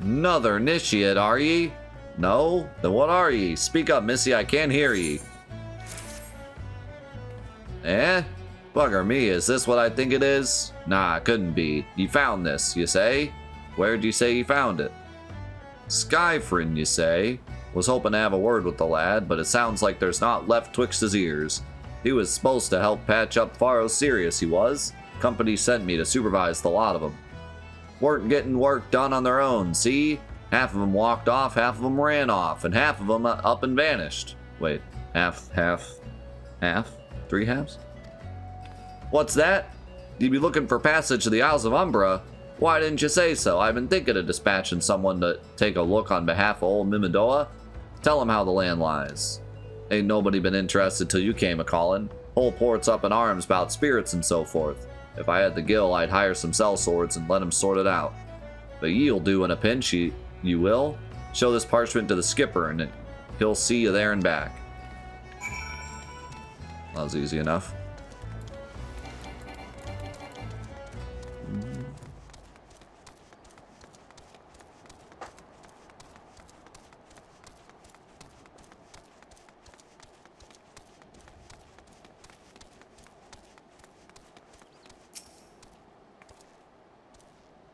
Another initiate, are ye? No? Then what are ye? Speak up, missy, I can't hear ye. Eh? Bugger me, is this what I think it is? Nah, it couldn't be. You found this, you say? Where'd you say you found it? Skyfrin, you say? Was hoping to have a word with the lad, but it sounds like there's not left twixt his ears. He was supposed to help patch up Faro's Sirius, he was. Company sent me to supervise the lot of them. Weren't getting work done on their own, see? Half of them walked off, half of them ran off, and half of them up and vanished. Wait, half? 3 halves? What's that? You'd be looking for passage to the Isles of Umbra? Why didn't you say so? I've been thinking of dispatching someone to take a look on behalf of old Mimidoa. Tell him how the land lies. Ain't nobody been interested till you came a-calling. Whole port's up in arms about spirits and so forth. If I had the gill, I'd hire some sellswords and let him sort it out. But ye'll do in a pinch, you will? Show this parchment to the skipper and he'll see you there and back. That was easy enough.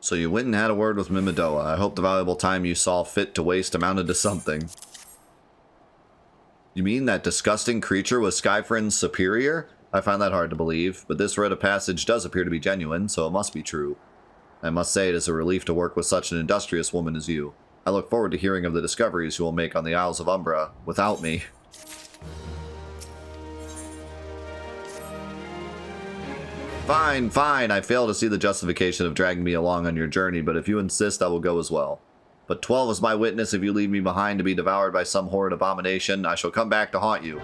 So you went and had a word with Mimidoa. I hope the valuable time you saw fit to waste amounted to something. You mean that disgusting creature was Skyfrin's superior? I find that hard to believe, but this writ of passage does appear to be genuine, so it must be true. I must say it is a relief to work with such an industrious woman as you. I look forward to hearing of the discoveries you will make on the Isles of Umbra without me. Fine, fine, I fail to see the justification of dragging me along on your journey, but if you insist, I will go as well. But 12 is my witness. If you leave me behind to be devoured by some horrid abomination, I shall come back to haunt you.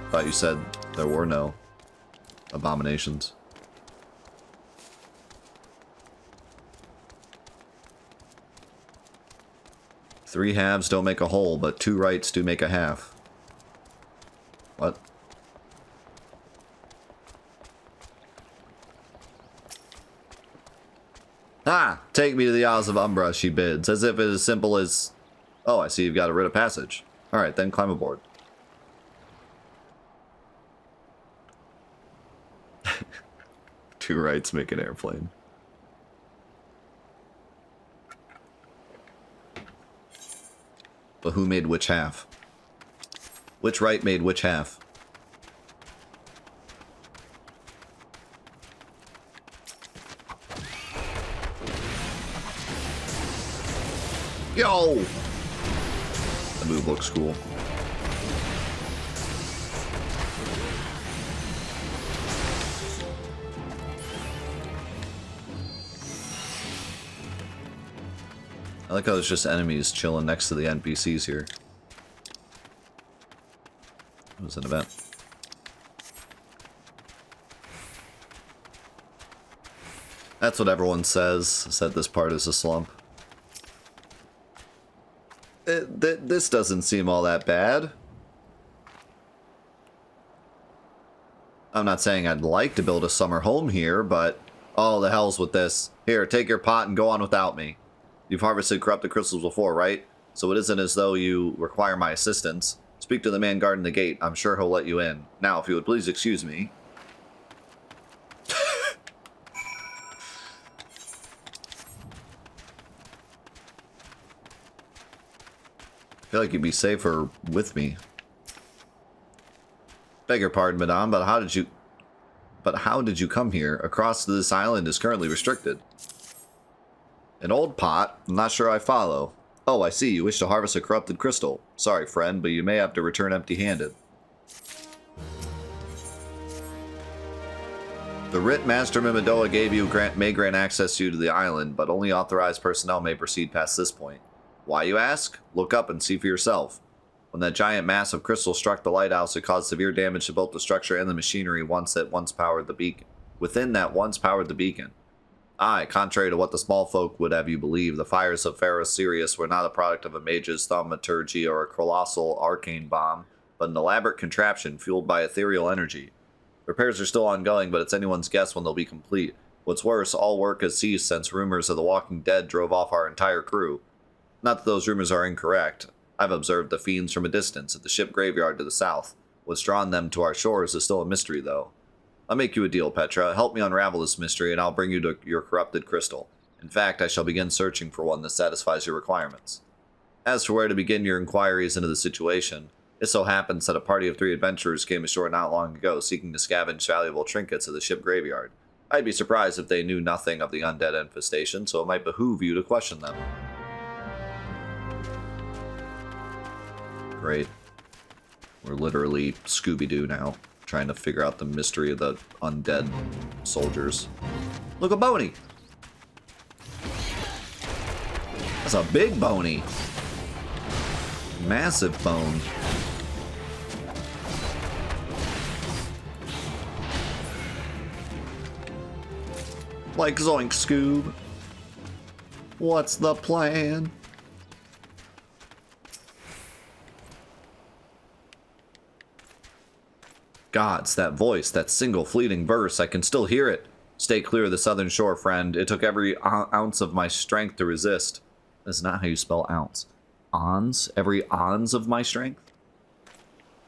Thought you said there were no abominations. Three halves don't make a whole, but 2 rights do make a half. What? Ah! Take me to the Isles of Umbra, she bids, as if it is as simple as... Oh, I see you've got a writ of passage. Alright, then climb aboard. 2 rights make an airplane. But who made which half? Which right made which half? Yo! The move looks cool. I like how there's just enemies chilling next to the NPCs here. It was an event. That's what everyone says this part is a slump. This doesn't seem all that bad. I'm not saying I'd like to build a summer home here, but... Oh, the hell's with this. Here, take your pot and go on without me. You've harvested corrupted crystals before, right? So it isn't as though you require my assistance. Speak to the man guarding the gate. I'm sure he'll let you in. Now, if you would please excuse me. I feel like you'd be safer with me. Beg your pardon, madame, but how did you come here? Across this island is currently restricted. An old pot? I'm not sure I follow. Oh, I see. You wish to harvest a corrupted crystal. Sorry, friend, but you may have to return empty-handed. The writ Master Mimidoa gave you may grant access to you to the island, but only authorized personnel may proceed past this point. Why, you ask? Look up and see for yourself. When that giant mass of crystal struck the lighthouse, it caused severe damage to both the structure and the machinery once powered the beacon. Within that once powered the beacon. Aye, contrary to what the small folk would have you believe, the fires of Faro's Sirius were not a product of a mage's thaumaturgy or a colossal arcane bomb, but an elaborate contraption fueled by ethereal energy. Repairs are still ongoing, but it's anyone's guess when they'll be complete. What's worse, all work has ceased since rumors of the Walking Dead drove off our entire crew. Not that those rumors are incorrect. I've observed the fiends from a distance at the ship graveyard to the south. What's drawn them to our shores is still a mystery, though. I'll make you a deal, Petra. Help me unravel this mystery, and I'll bring you to your corrupted crystal. In fact, I shall begin searching for one that satisfies your requirements. As for where to begin your inquiries into the situation, it so happens that a party of 3 adventurers came ashore not long ago seeking to scavenge valuable trinkets at the ship graveyard. I'd be surprised if they knew nothing of the undead infestation, so it might behoove you to question them. Great. We're literally Scooby-Doo now, trying to figure out the mystery of the undead soldiers. Look at Boney! That's a big Boney! Massive bone. Like Zoink Scoob. What's the plan? Gods, that voice, that single fleeting verse, I can still hear it. Stay clear of the southern shore, friend. It took every ounce of my strength to resist. That's not how you spell ounce. Ons? Every ons of my strength?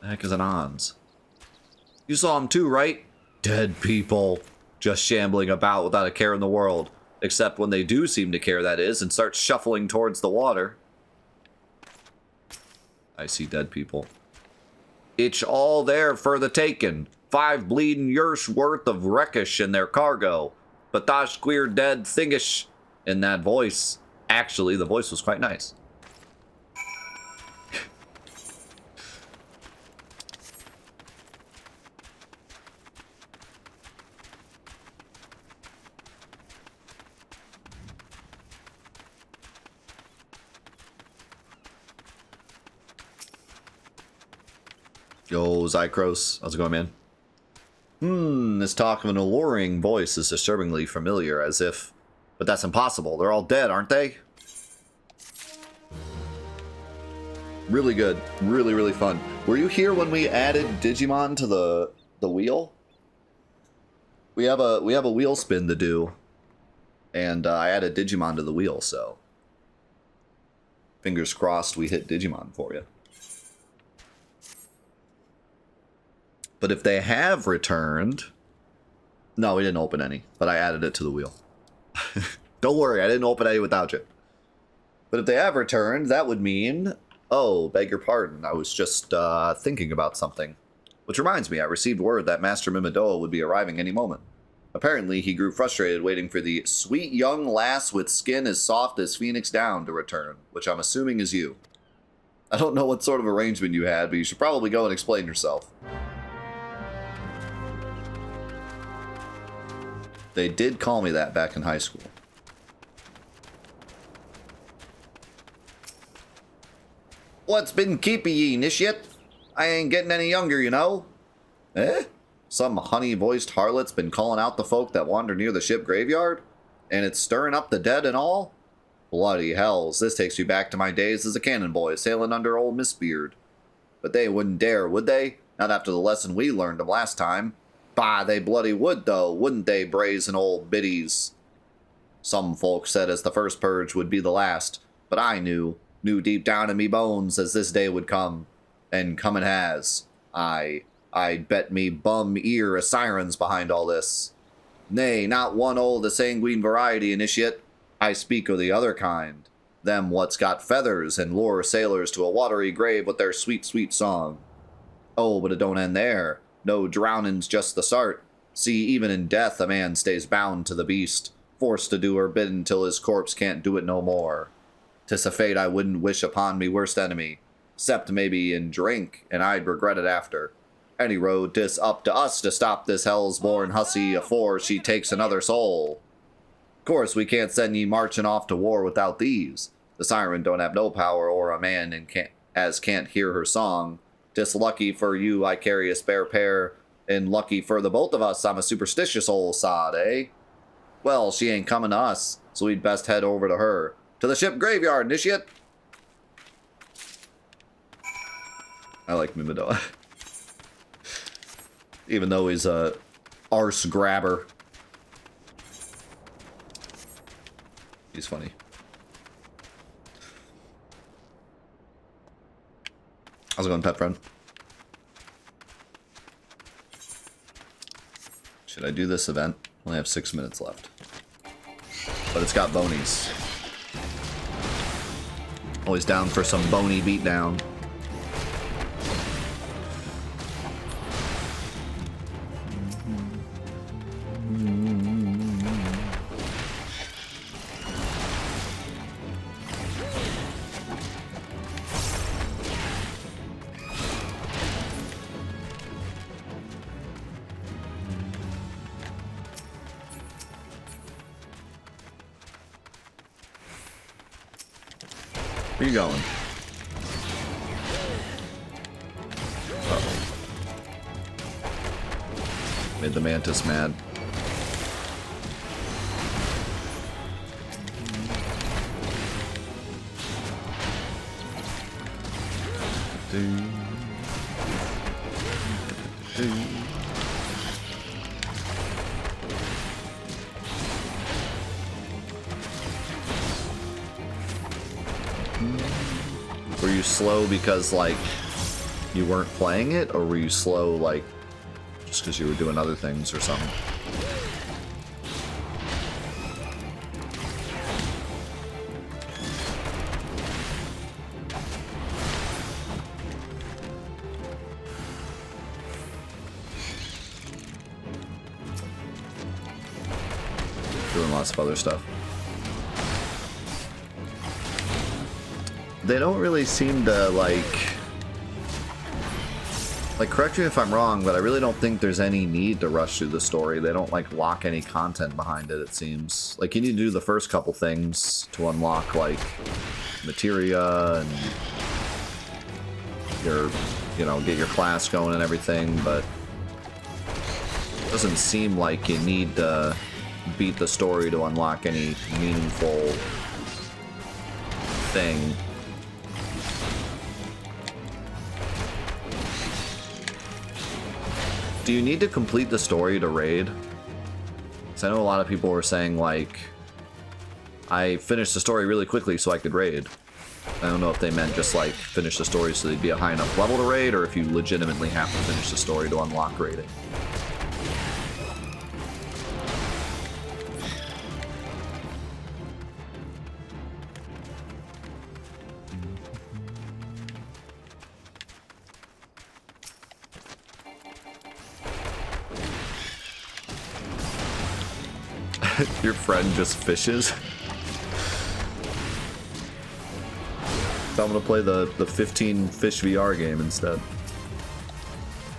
The heck is an ons? You saw him too, right? Dead people. Just shambling about without a care in the world. Except when they do seem to care, that is, and start shuffling towards the water. I see dead people. It's all there for the taking. 5 bleeding years worth of wreckish in their cargo. But those queer dead thingish in that voice. Actually, the voice was quite nice. Yo, Zycros. How's it going, man? This talk of an alluring voice is disturbingly familiar, as if... But that's impossible. They're all dead, aren't they? Really good. Really, really fun. Were you here when we added Digimon to the wheel? We have a wheel spin to do. And I added Digimon to the wheel, so... Fingers crossed we hit Digimon for you. But if they have returned... No, we didn't open any, but I added it to the wheel. Don't worry, I didn't open any without you. But if they have returned, that would mean... Oh, beg your pardon, I was just thinking about something. Which reminds me, I received word that Master Mimidoa would be arriving any moment. Apparently, he grew frustrated waiting for the sweet young lass with skin as soft as Phoenix Down to return, which I'm assuming is you. I don't know what sort of arrangement you had, but you should probably go and explain yourself. They did call me that back in high school. What's been keeping ye, Nishiet? I ain't getting any younger, you know. Eh? Some honey-voiced harlot's been calling out the folk that wander near the ship graveyard? And it's stirring up the dead and all? Bloody hells, this takes me back to my days as a cannon boy sailing under old Miss Beard. But they wouldn't dare, would they? Not after the lesson we learned them last time. Bah, they bloody would, though, wouldn't they, brazen old biddies? Some folks said as the first purge would be the last, but I knew deep down in me bones as this day would come, and come it has. I'd bet me bum ear a siren's behind all this. Nay, not one old the sanguine variety, initiate. I speak of the other kind. Them what's got feathers and lure sailors to a watery grave with their sweet, sweet song. Oh, but it don't end there. No drowning's just the start. See, even in death a man stays bound to the beast, forced to do her bidding till his corpse can't do it no more. 'Tis a fate I wouldn't wish upon me worst enemy, 'cept maybe in drink, and I'd regret it after. Any road 'tis up to us to stop this hell's-born hussy afore she takes another soul. Course we can't send ye marching off to war without these. The siren don't have no power o'er a man and can't hear her song. 'Tis lucky for you I carry a spare pair, and lucky for the both of us I'm a superstitious old sod, eh? Well, she ain't coming to us, so we'd best head over to her. To the ship graveyard, initiate! I like Mimidoa. Even though he's a arse grabber. He's funny. How's it going, pet friend? Should I do this event? Only have 6 minutes left. But it's got bonies. Always down for some bony beatdown. Where you going? Uh-oh. Made the mantis mad. Were you slow because, like, you weren't playing it, or were you slow, like, just because you were doing other things or something? Doing lots of other stuff. They don't really seem to, like, correct me if I'm wrong, but I really don't think there's any need to rush through the story. They don't, like, lock any content behind it, it seems. Like, you need to do the first couple things to unlock, like, materia and your, you know, get your class going and everything, but it doesn't seem like you need to beat the story to unlock any meaningful thing. Do you need to complete the story to raid? Because I know a lot of people were saying, like, I finished the story really quickly so I could raid. I don't know if they meant just, like, finish the story so they'd be a high enough level to raid, or if you legitimately have to finish the story to unlock raiding. Your friend just fishes? Tell him to play the 15 fish VR game instead.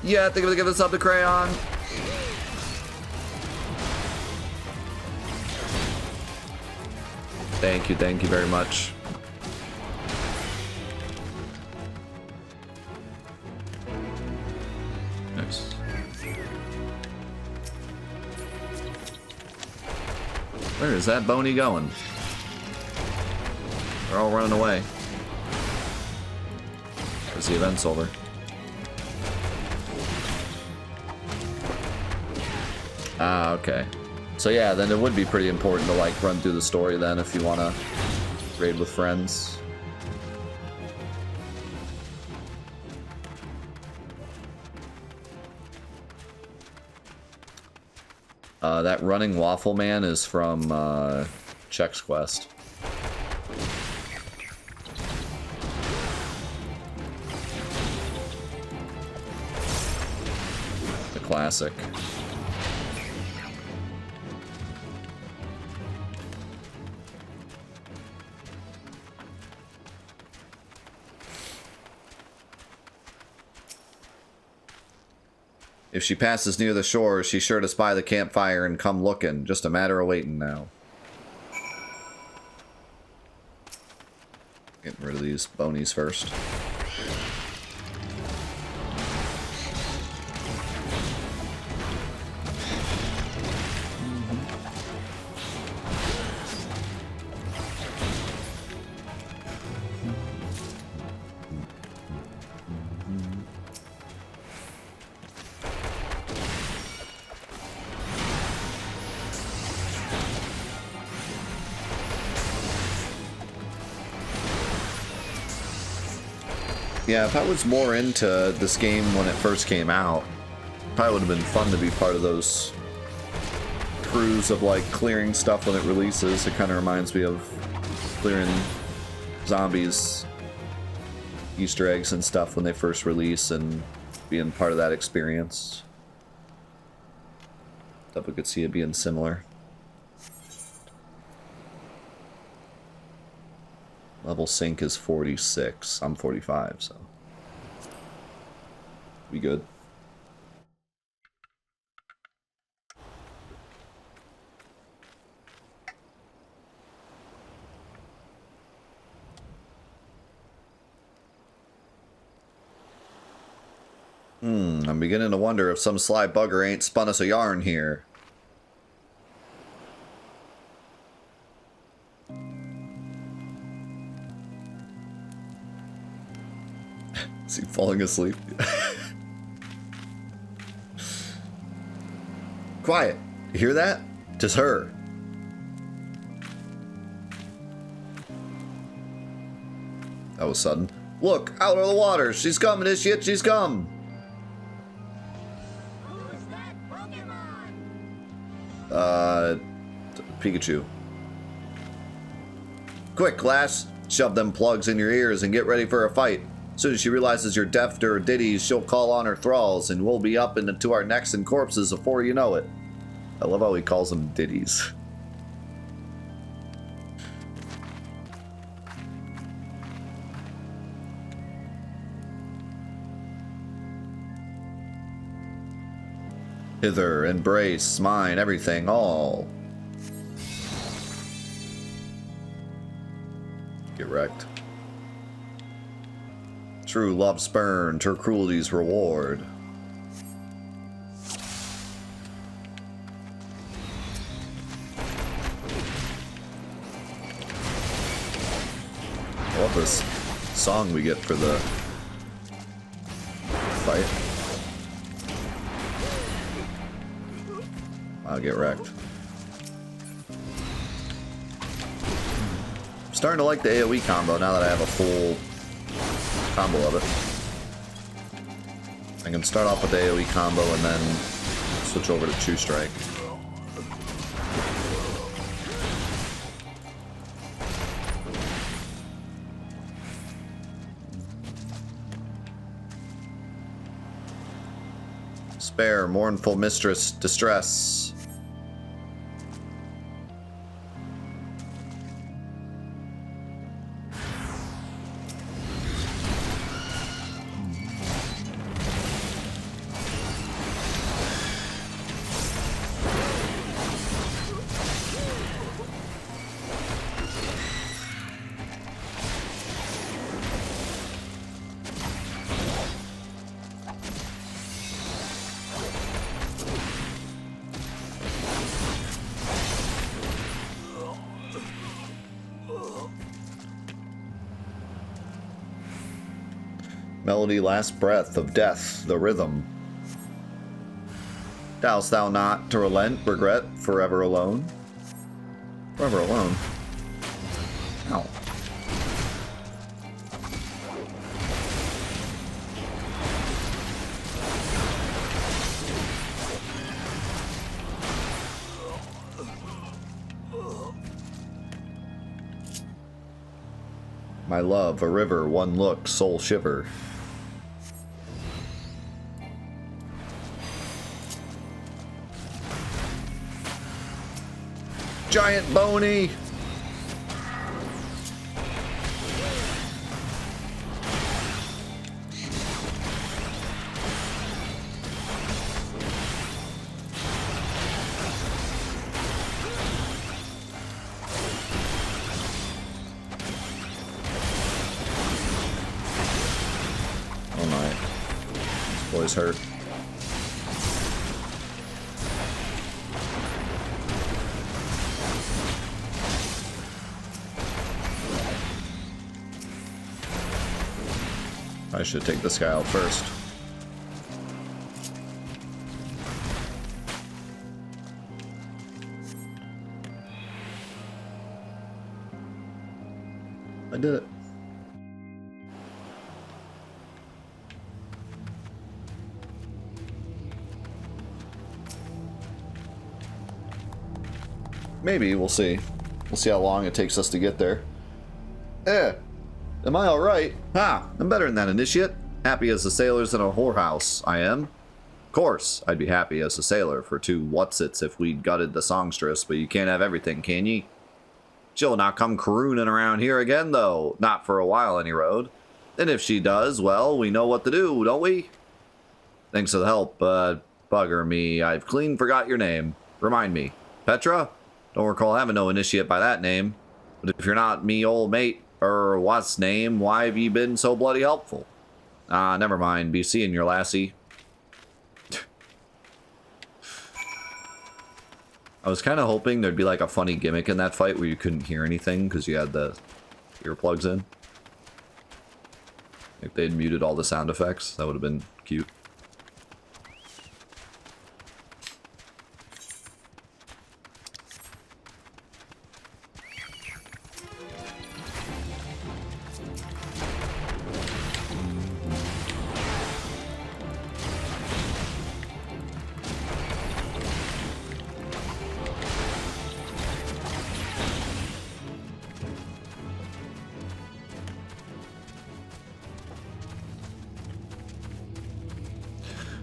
Yeah, I think I'm gonna give this up to Crayon. Thank you very much. Nice. Where is that Boney going? They're all running away. Because the event's over. Ah, okay. So yeah, then it would be pretty important to, like, run through the story then if you want to raid with friends. That running waffle man is from Chex Quest. The classic. If she passes near the shore, she's sure to spy the campfire and come looking. Just a matter of waiting now. Getting rid of these bonies first. Yeah, if I was more into this game when it first came out, probably would have been fun to be part of those crews of like clearing stuff when it releases. It kind of reminds me of clearing zombies, Easter eggs and stuff when they first release, and being part of that experience. Definitely could see it being similar. Level sync is 46. I'm 45, so be good. I'm beginning to wonder if some sly bugger ain't spun us a yarn here. Is he falling asleep? Quiet. You hear that? Tis her. That was sudden. Look, out of the water. She's coming, is she? She's come. Who's that Pokemon? Pikachu. Quick, lass. Shove them plugs in your ears and get ready for a fight. As soon as she realizes you're deaf to her ditties, she'll call on her thralls, and we'll be up into our necks and corpses before you know it. I love how he calls them ditties. Hither, embrace, mine, everything, all. Get wrecked. True love spurned, her cruelty's reward. I love this song we get for the fight. I'll get wrecked. I'm starting to like the AoE combo now that I have a full combo of it. I can start off with the AoE combo and then switch over to True Strike. Spare, mournful mistress, distress. Melody, last breath of death, the rhythm. Dost thou not to relent, regret, forever alone? Forever alone? Ow. My love, a river, one look, soul shiver. Giant Boney! Oh my. This boy's hurt. I should take this guy out first. I did it. Maybe, we'll see. We'll see how long it takes us to get there. Am I alright? I'm better than that, initiate. Happy as the sailors in a whorehouse, I am. Of course, I'd be happy as a sailor for 2 whatsits if we'd gutted the songstress, but you can't have everything, can ye? She'll not come crooning around here again, though. Not for a while, any road. And if she does, well, we know what to do, don't we? Thanks for the help, but bugger me, I've clean forgot your name. Remind me. Petra? Don't recall having no initiate by that name. But if you're not me old mate, what's name, why have ye been so bloody helpful? Never mind, be seeing your lassie. I was kind of hoping there'd be like a funny gimmick in that fight where you couldn't hear anything because you had the earplugs in. If they'd muted all the sound effects, that would have been cute.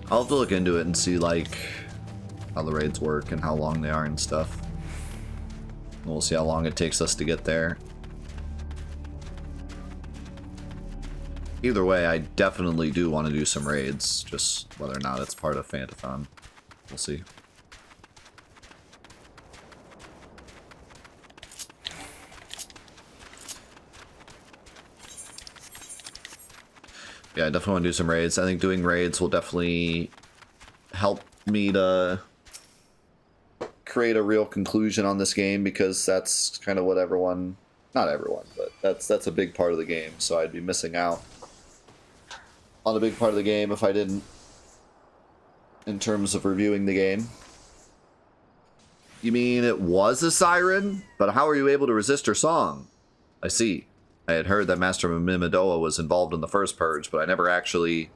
I'll have to look into it and see, like, how the raids work and how long they are and stuff. And we'll see how long it takes us to get there. Either way, I definitely do want to do some raids, just whether or not it's part of Fantathon. We'll see. Yeah, I definitely want to do some raids. I think doing raids will definitely help me to create a real conclusion on this game, because that's kind of what everyone, not everyone, but that's a big part of the game. So I'd be missing out on a big part of the game if I didn't, in terms of reviewing the game. You mean it was a siren? But how are you able to resist her song? I see. I had heard that Master Mimidoa was involved in the first purge, but I never actually...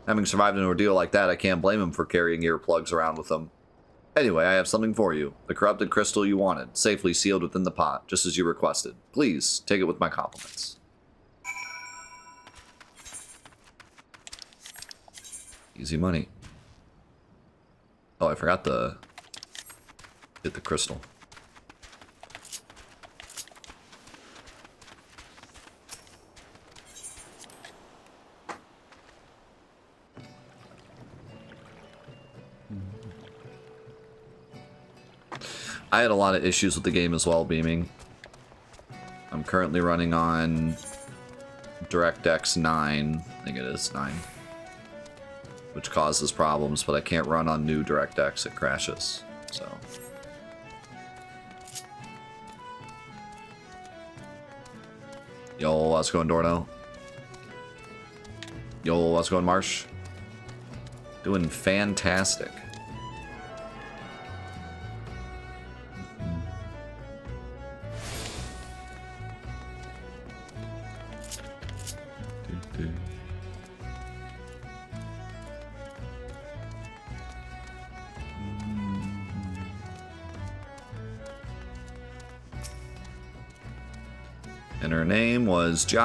Having survived an ordeal like that, I can't blame him for carrying earplugs around with him. Anyway, I have something for you. The corrupted crystal you wanted, safely sealed within the pot, just as you requested. Please, take it with my compliments. Easy money. Oh, I forgot to hit the crystal. I had a lot of issues with the game as well, Beaming. I'm currently running on DirectX 9, I think it is 9, which causes problems, but I can't run on new DirectX, it crashes, so. Yo, how's it going, Dorno? Yo, how's it going, Marsh? Doing fantastic. And her name was John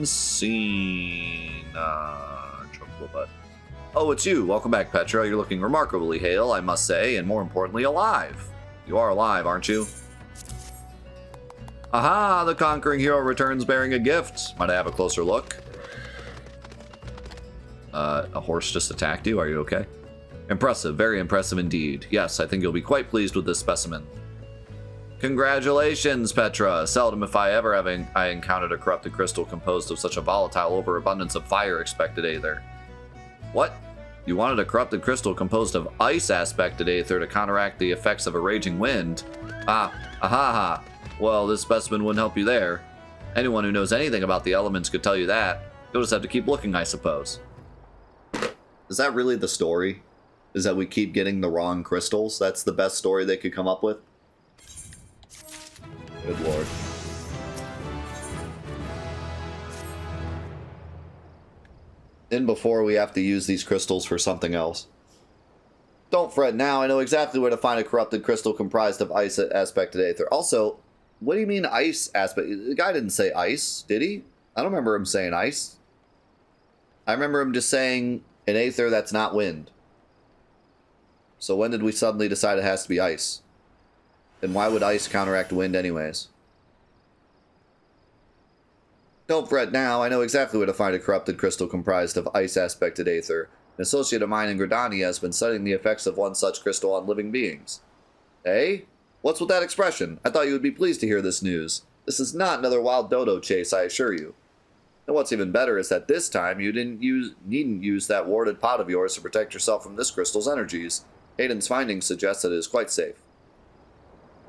Cena. Oh, it's you. Welcome back, Petra. You're looking remarkably hale, I must say, and more importantly, alive. You are alive, aren't you? Aha! The conquering hero returns bearing a gift. Might I have a closer look? A horse just attacked you. Are you okay? Impressive. Very impressive indeed. Yes, I think you'll be quite pleased with this specimen. Congratulations, Petra. Seldom, if I ever have I encountered a corrupted crystal composed of such a volatile overabundance of fire expected aether. What? You wanted a corrupted crystal composed of ice aspected aether to counteract the effects of a raging wind? Aha. Well, this specimen wouldn't help you there. Anyone who knows anything about the elements could tell you that. You'll just have to keep looking, I suppose. Is that really the story? Is that we keep getting the wrong crystals? That's the best story they could come up with? Good lord. Then before we have to use these crystals for something else. Don't fret now, I know exactly where to find a corrupted crystal comprised of ice aspected aether. Also, what do you mean ice aspect? The guy didn't say ice, did he? I don't remember him saying ice. I remember him just saying an aether that's not wind. So when did we suddenly decide it has to be ice? And why would ice counteract wind anyways? Don't fret now, I know exactly where to find a corrupted crystal comprised of ice aspected aether. An associate of mine in Gridania has been studying the effects of one such crystal on living beings. Eh? What's with that expression? I thought you would be pleased to hear this news. This is not another wild dodo chase, I assure you. And what's even better is that this time you needn't use that warded pot of yours to protect yourself from this crystal's energies. Hayden's findings suggest that it is quite safe.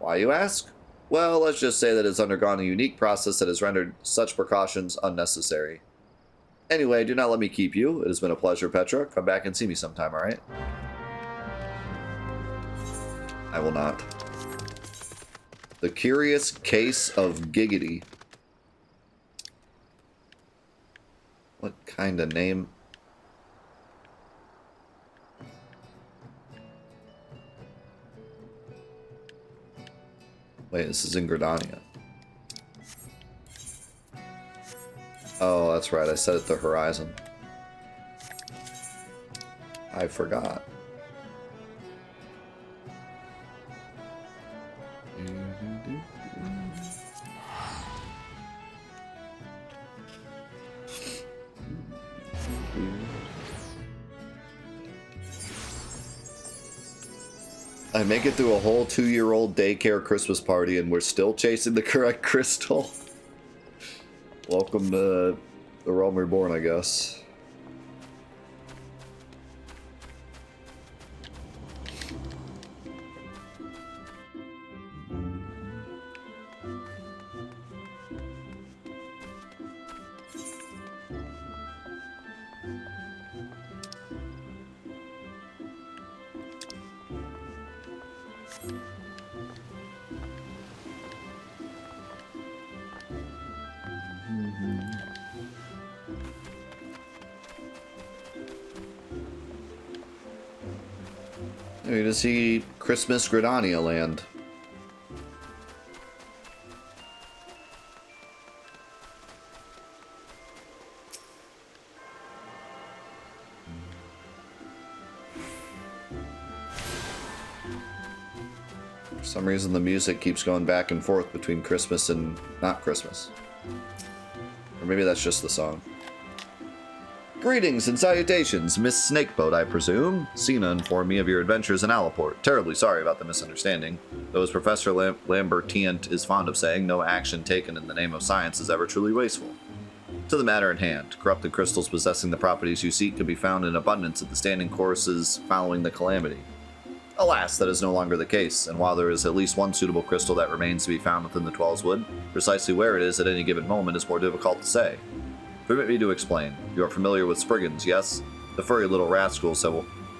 Why, you ask? Well, let's just say that it's undergone a unique process that has rendered such precautions unnecessary. Anyway, do not let me keep you. It has been a pleasure, Petra. Come back and see me sometime, alright? I will not. The Curious Case of Giggity. What kind of name? Wait, this is in Gridania. Oh, that's right. I set it to Horizon. I forgot. I make it through a whole 2-year-old daycare Christmas party and we're still chasing the correct crystal. Welcome to the Realm Reborn, I guess. You're gonna see Christmas Gridania land. For some reason the music keeps going back and forth between Christmas and not Christmas. Or maybe that's just the song. Greetings and salutations, Miss Snakeboat, I presume. Sina informed me of your adventures in Alaport. Terribly sorry about the misunderstanding. Though as Professor Lambertient is fond of saying, no action taken in the name of science is ever truly wasteful. To the matter at hand, corrupted crystals possessing the properties you seek can be found in abundance at the standing courses following the calamity. Alas, that is no longer the case, and while there is at least one suitable crystal that remains to be found within the Twelveswood, precisely where it is at any given moment is more difficult to say. Permit me to explain. You are familiar with Spriggans, yes? The furry little rascals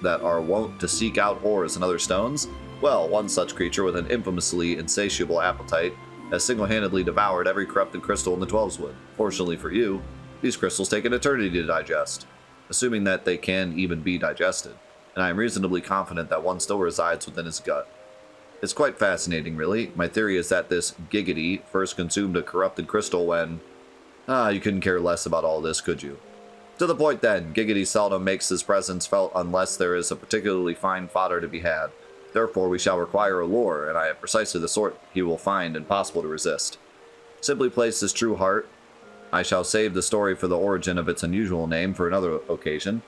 that are wont to seek out ores and other stones? Well, one such creature with an infamously insatiable appetite has single-handedly devoured every corrupted crystal in the Twelveswood. Fortunately for you, these crystals take an eternity to digest, assuming that they can even be digested, and I am reasonably confident that one still resides within his gut. It's quite fascinating, really. My theory is that this Giggity first consumed a corrupted crystal when... you couldn't care less about all this, could you? To the point then, Giggity seldom makes his presence felt unless there is a particularly fine fodder to be had. Therefore, we shall require a lure, and I have precisely the sort he will find impossible to resist. Simply place his true heart. I shall save the story for the origin of its unusual name for another occasion,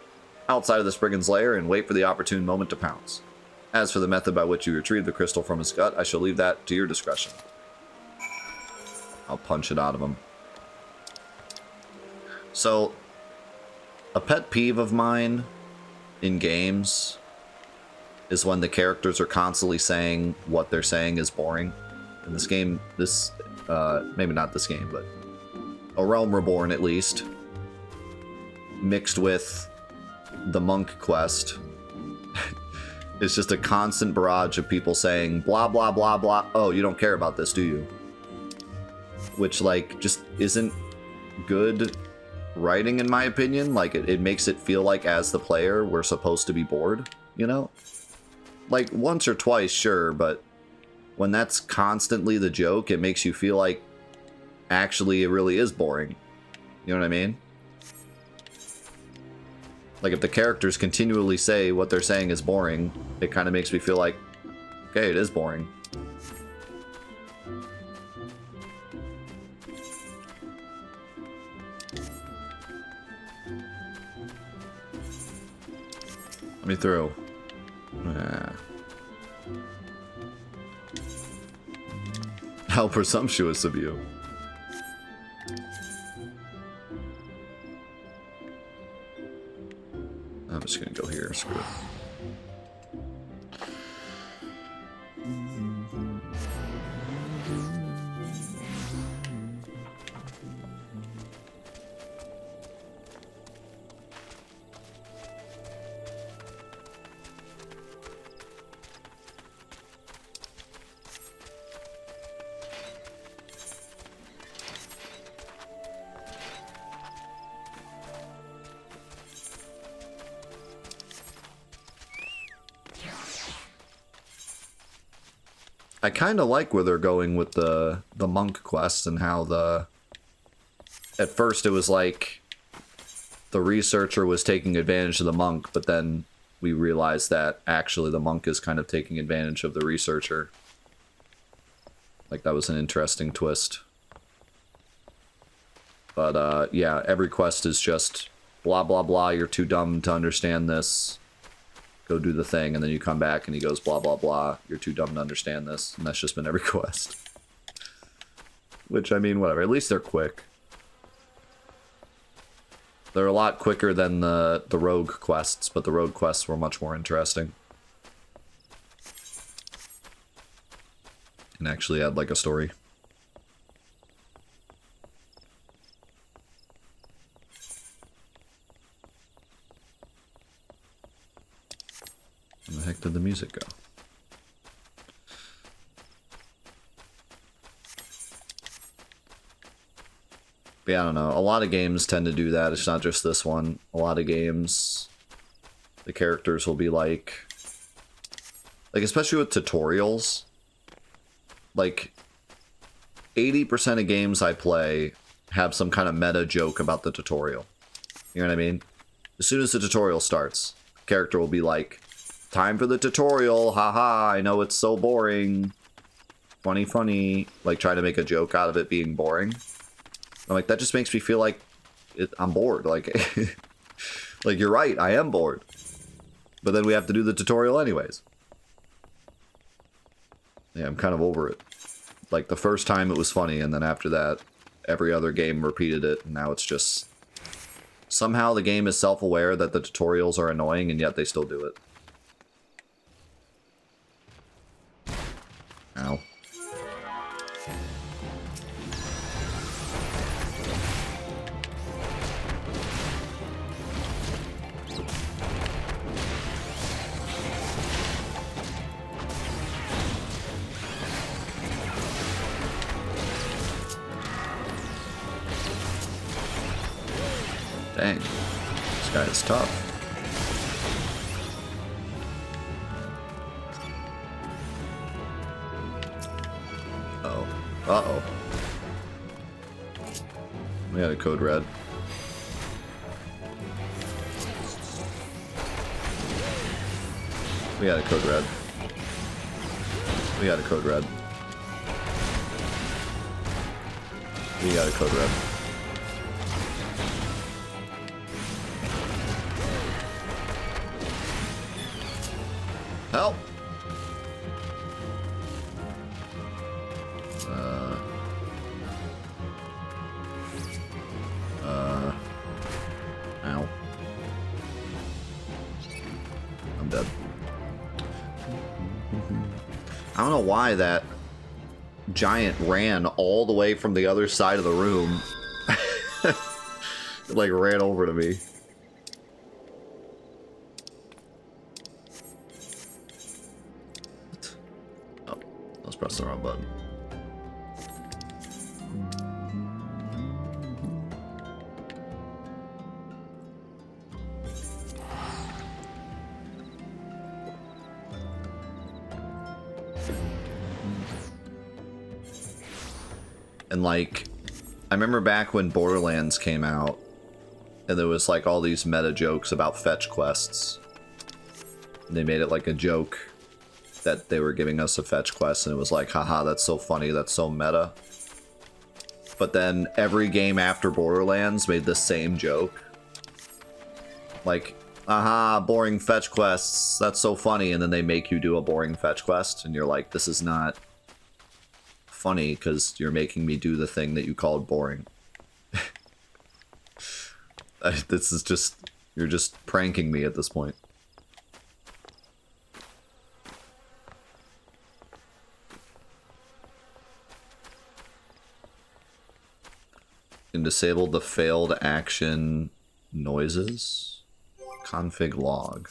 outside of the Spriggan's lair, and wait for the opportune moment to pounce. As for the method by which you retrieve the crystal from his gut, I shall leave that to your discretion. I'll punch it out of him. So, a pet peeve of mine in games is when the characters are constantly saying what they're saying is boring. In this game, maybe not this game, but A Realm Reborn at least, mixed with the Monk quest, it's just a constant barrage of people saying blah, blah, blah, blah. Oh, you don't care about this, do you? Which, like, just isn't good writing, in my opinion. Like, it makes it feel like, as the player, we're supposed to be bored, you know? Like, once or twice, sure, but when that's constantly the joke, it makes you feel like actually it really is boring. You know what I mean? Like, if the characters continually say what they're saying is boring, it kind of makes me feel like, okay, it is boring. Let me through. How presumptuous of you. I'm just gonna go here, screw it. I kind of like where they're going with the monk quest and how at first it was like the researcher was taking advantage of the monk, but then we realized that actually the monk is kind of taking advantage of the researcher. Like, that was an interesting twist. But yeah, every quest is just blah blah blah, you're too dumb to understand this. Go do the thing, and then you come back and he goes blah blah blah, you're too dumb to understand this. And that's just been every quest. Which, I mean, whatever, at least they're quick. They're a lot quicker than the rogue quests, but the rogue quests were much more interesting. And actually had like a story. Where the heck did the music go? But yeah, I don't know. A lot of games tend to do that. It's not just this one. A lot of games, the characters will be like especially with tutorials, like 80% of games I play have some kind of meta joke about the tutorial. You know what I mean? As soon as the tutorial starts, the character will be like, time for the tutorial, haha, I know it's so boring. Funny, funny. Like, try to make a joke out of it being boring. I'm like, that just makes me feel like I'm bored. Like, like, you're right, I am bored. But then we have to do the tutorial anyways. Yeah, I'm kind of over it. Like, the first time it was funny, and then after that, every other game repeated it, and now it's just... Somehow the game is self-aware that the tutorials are annoying, and yet they still do it. Ow. Dang, this guy is tough. Uh-oh. Uh-oh. We had a code red. We had a code red. We had a code red. We got a code red. Help! Ow. I'm dead. I don't know why that giant ran all the way from the other side of the room. It, like, ran over to me. Press the wrong button. And like, I remember back when Borderlands came out, and there was like all these meta jokes about fetch quests. And they made it like a joke that they were giving us a fetch quest, and it was like, haha, that's so funny, that's so meta. But then every game after Borderlands made the same joke. Like, aha, boring fetch quests, that's so funny, and then they make you do a boring fetch quest, and you're like, this is not funny, because you're making me do the thing that you called boring. This is just, you're just pranking me at this point. And disable the failed action noises. Config log.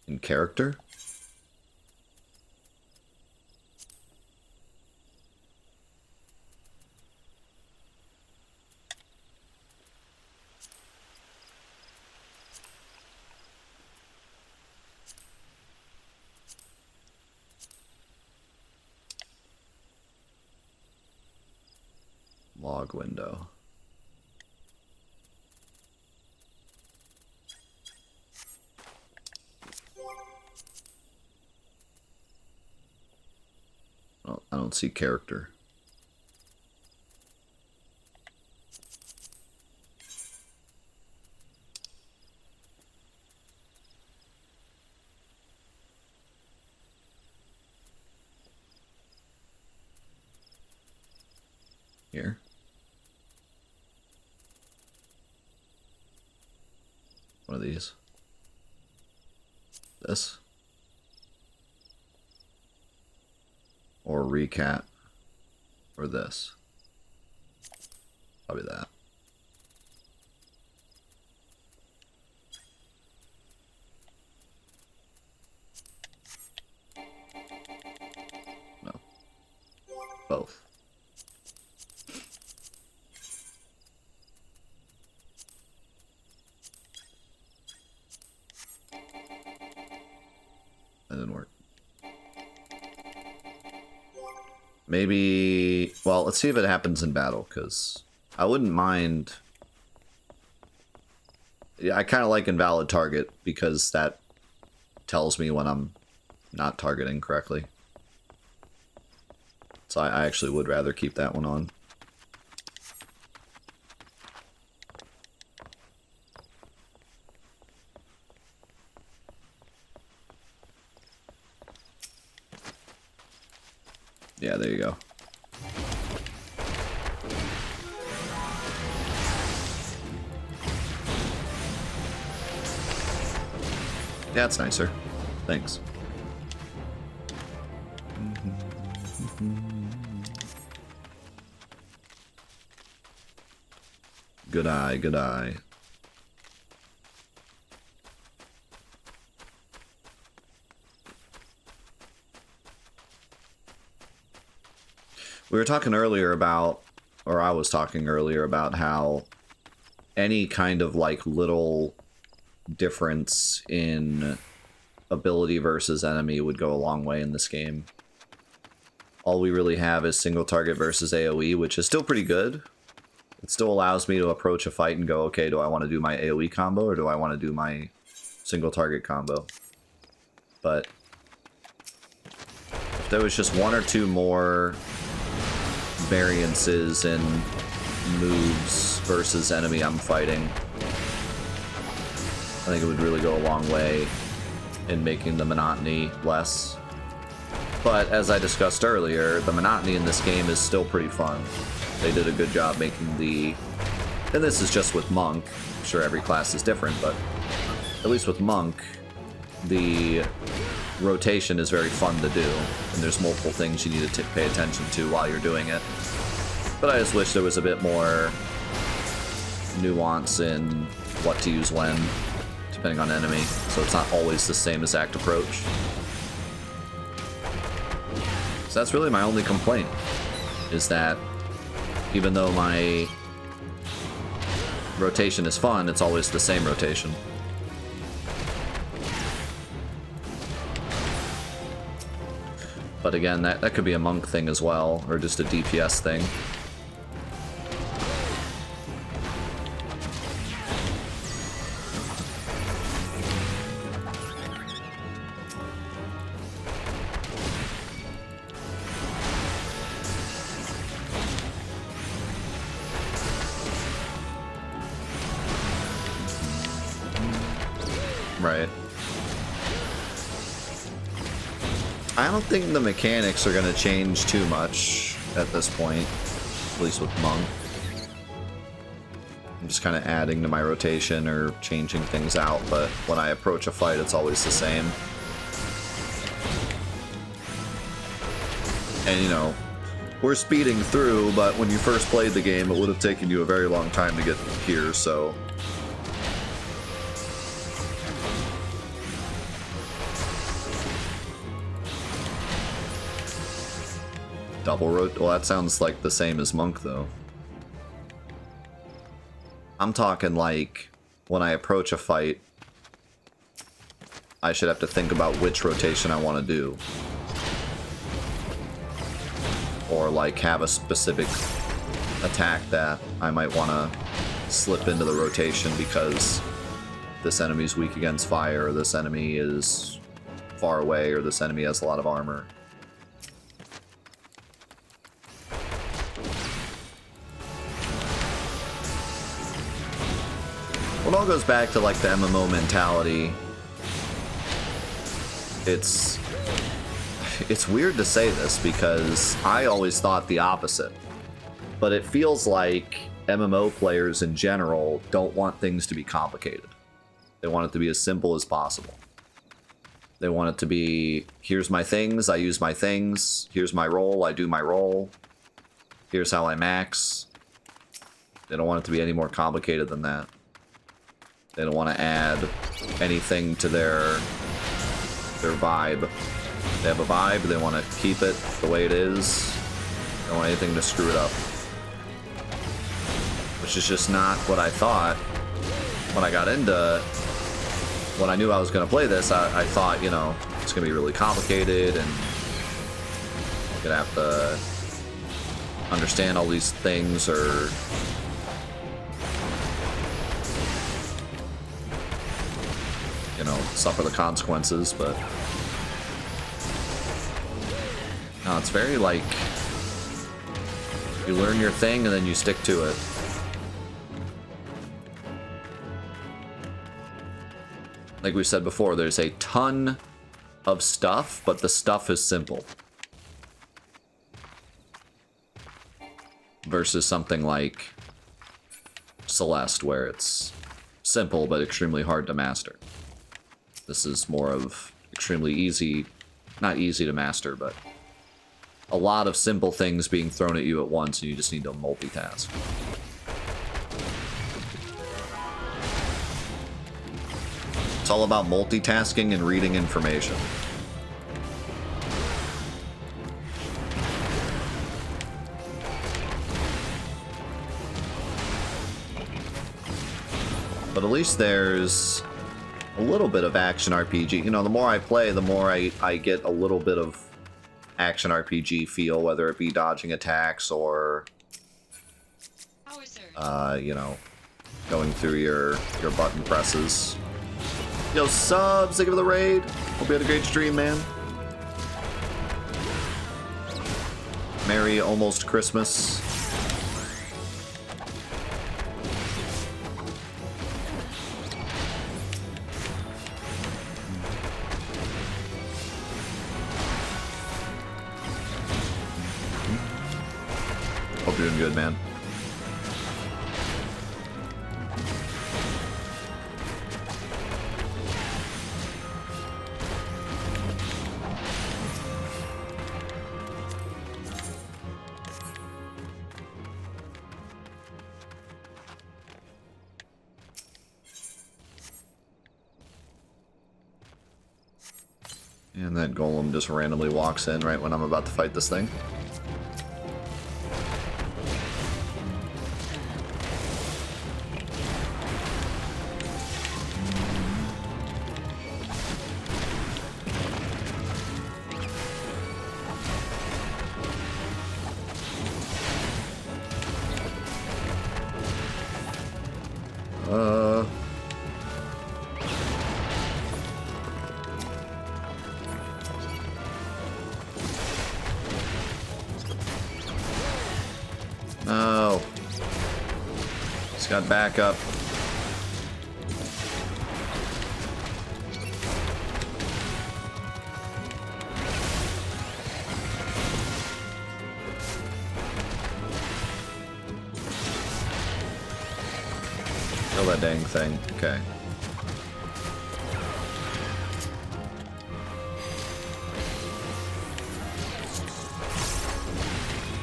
In character? Log window. Well, I don't see character. Here. One of these. This. Or recat. Or this. Probably that. No. Both. That didn't work. Maybe... Well, let's see if it happens in battle, because I wouldn't mind... Yeah, I kind of like invalid target, because that tells me when I'm not targeting correctly. So I actually would rather keep that one on. Yeah, there you go. Yeah, it's nicer. Thanks. Good eye, good eye. We were talking earlier about, or I was talking earlier about how any kind of like little difference in ability versus enemy would go a long way in this game. All we really have is single target versus AoE, which is still pretty good. It still allows me to approach a fight and go, okay, do I want to do my AoE combo or do I want to do my single target combo? But if there was just one or two more variances in moves versus enemy I'm fighting, I think it would really go a long way in making the monotony less. But as I discussed earlier, the monotony in this game is still pretty fun. They did a good job making the... And this is just with Monk. I'm sure every class is different, but at least with Monk, the rotation is very fun to do. And there's multiple things you need to pay attention to while you're doing it. But I just wish there was a bit more nuance in what to use when, depending on enemy, so it's not always the same exact approach. So that's really my only complaint, is that even though my rotation is fun, it's always the same rotation. But again, that could be a monk thing as well, or just a DPS thing. Right. I don't think the mechanics are going to change too much at this point, at least with Monk. I'm just kind of adding to my rotation or changing things out, but when I approach a fight, it's always the same. And, you know, we're speeding through, but when you first played the game, it would have taken you a very long time to get here, so... Double road? Well, that sounds like the same as Monk, though. I'm talking like, when I approach a fight, I should have to think about which rotation I want to do. Or like have a specific attack that I might want to slip into the rotation because this enemy's weak against fire, or this enemy is far away, or this enemy has a lot of armor. It all goes back to like the MMO mentality. It's weird to say this because I always thought the opposite. But it feels like MMO players in general don't want things to be complicated. They want it to be as simple as possible. They want it to be, here's my things, I use my things, here's my role, I do my role, here's how I max. They don't want it to be any more complicated than that. They don't want to add anything to their vibe. They have a vibe, they want to keep it the way it is. They don't want anything to screw it up. Which is just not what I thought when I got into... When I knew I was going to play this, I thought, you know, it's going to be really complicated and I'm going to have to understand all these things or... you know, suffer the consequences, but... No, it's very like... You learn your thing and then you stick to it. Like we said before, there's a ton of stuff, but the stuff is simple. Versus something like Celeste, where it's simple but extremely hard to master. This is more of extremely easy, not easy to master, but a lot of simple things being thrown at you at once, and you just need to multitask. It's all about multitasking and reading information. But at least there's a little bit of action RPG. You know, the more I play, the more I get a little bit of action RPG feel, whether it be dodging attacks or, you know, going through your button presses. Yo, subs, thank you for the raid. Hope you had a great stream, man. Merry almost Christmas. Hope you're doing good, man. And that golem just randomly walks in right when I'm about to fight this thing. no. He's got backup. Kill that dang thing. Okay.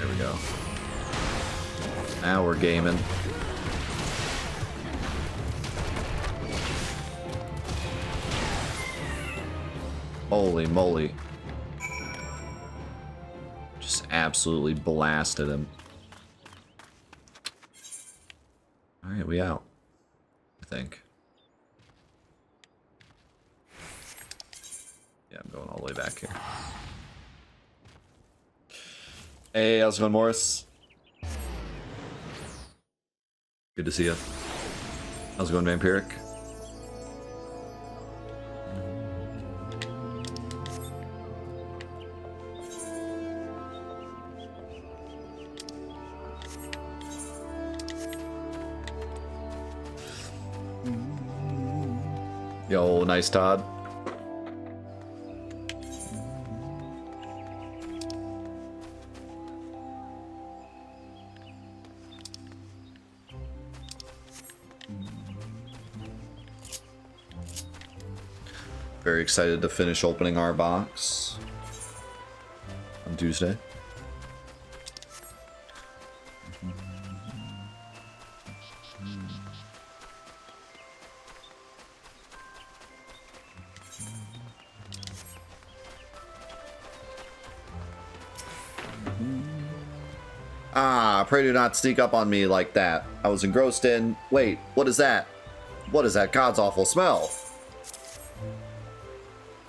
There we go. Now we're gaming. Holy moly. Just absolutely blasted him. Alright, we out. I think. Yeah, I'm going all the way back here. Hey, how's it going, Morris? Good to see you. How's it going, Vampiric? Yo, nice Todd. Very excited to finish opening our box on Tuesday. Ah, pray do not sneak up on me like that. I was engrossed in... Wait, what is that? What is that God's awful smell?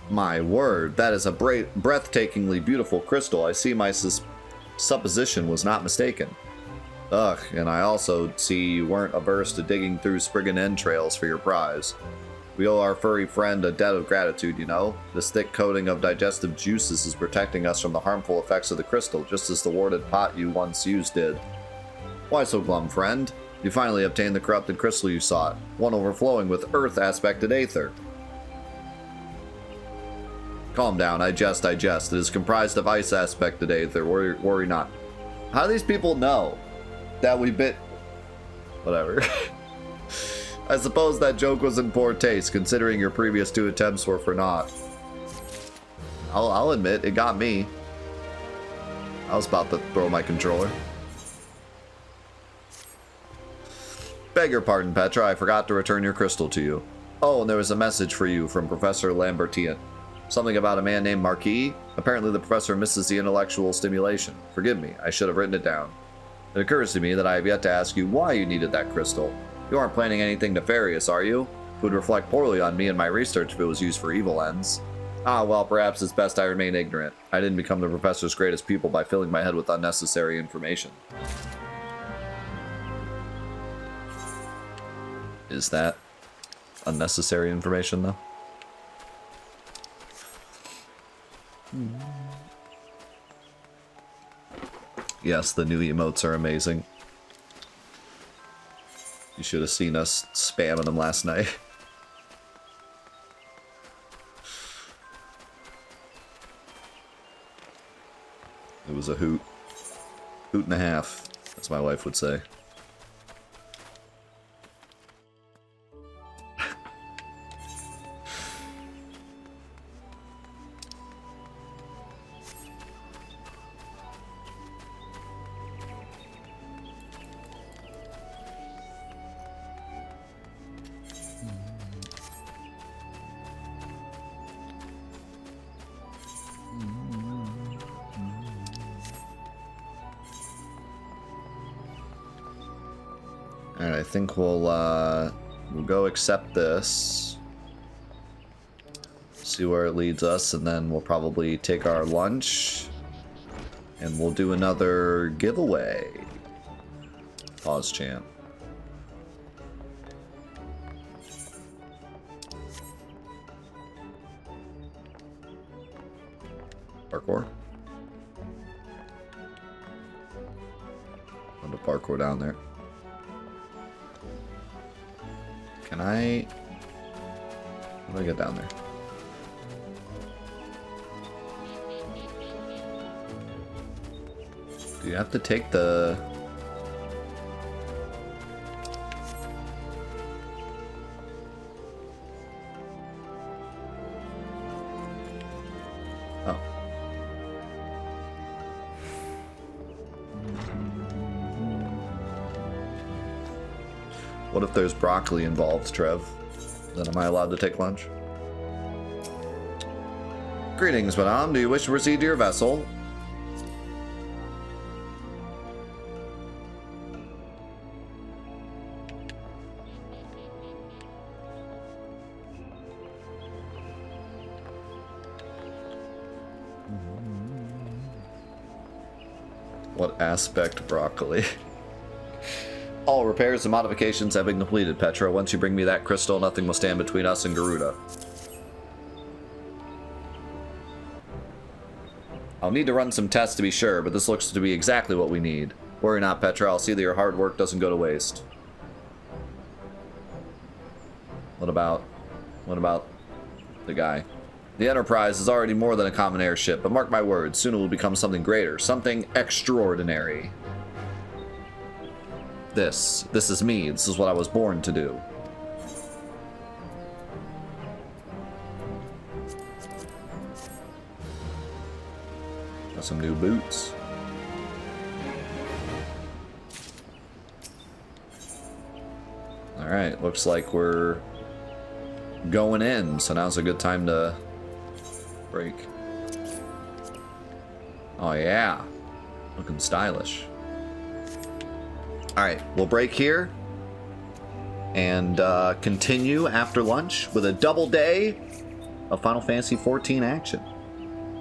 My word, that is a breathtakingly beautiful crystal. I see my supposition was not mistaken. Ugh, and I also see you weren't averse to digging through Spriggan entrails for your prize. We owe our furry friend a debt of gratitude, you know? This thick coating of digestive juices is protecting us from the harmful effects of the crystal, just as the warded pot you once used did. Why so glum, friend? You finally obtained the corrupted crystal you sought, one overflowing with earth-aspected aether. Calm down, I jest. It is comprised of ice-aspected aether, worry not. How do these people know that we bit... Whatever. I suppose that joke was in poor taste, considering your previous 2 attempts were for naught. I'll admit, it got me. I was about to throw my controller. Beg your pardon, Petra, I forgot to return your crystal to you. Oh, and there was a message for you from Professor Lambertian. Something about a man named Marquis? Apparently the professor misses the intellectual stimulation. Forgive me, I should have written it down. It occurs to me that I have yet to ask you why you needed that crystal. You aren't planning anything nefarious, are you? It would reflect poorly on me and my research if it was used for evil ends. Ah, well, perhaps it's best I remain ignorant. I didn't become the professor's greatest pupil by filling my head with unnecessary information. Is that unnecessary information, though? Yes, the new emotes are amazing. You should have seen us spamming them last night. It was a hoot. Hoot and a half, as my wife would say. Alright, I think we'll go accept this. See where it leads us, and then we'll probably take our lunch. And we'll do another giveaway. Pause chant. Parkour. parkour down there. Can I... How do I get down there? Do you have to take the... Oh. What if there's broccoli involved, Trev? Then am I allowed to take lunch? Greetings, madame. Do you wish to proceed to your vessel? What aspect broccoli? All repairs and modifications have been completed, Petra. Once you bring me that crystal, nothing will stand between us and Garuda. I'll need to run some tests to be sure, but this looks to be exactly what we need. Worry not, Petra. I'll see that your hard work doesn't go to waste. What about the guy? The Enterprise is already more than a common airship, but mark my words, soon it will become something greater, something extraordinary. This is me. This is what I was born to do. Got some new boots. Alright, looks like we're going in, so now's a good time to break. Oh yeah, looking stylish. Alright, we'll break here and continue after lunch with a double day of Final Fantasy XIV action.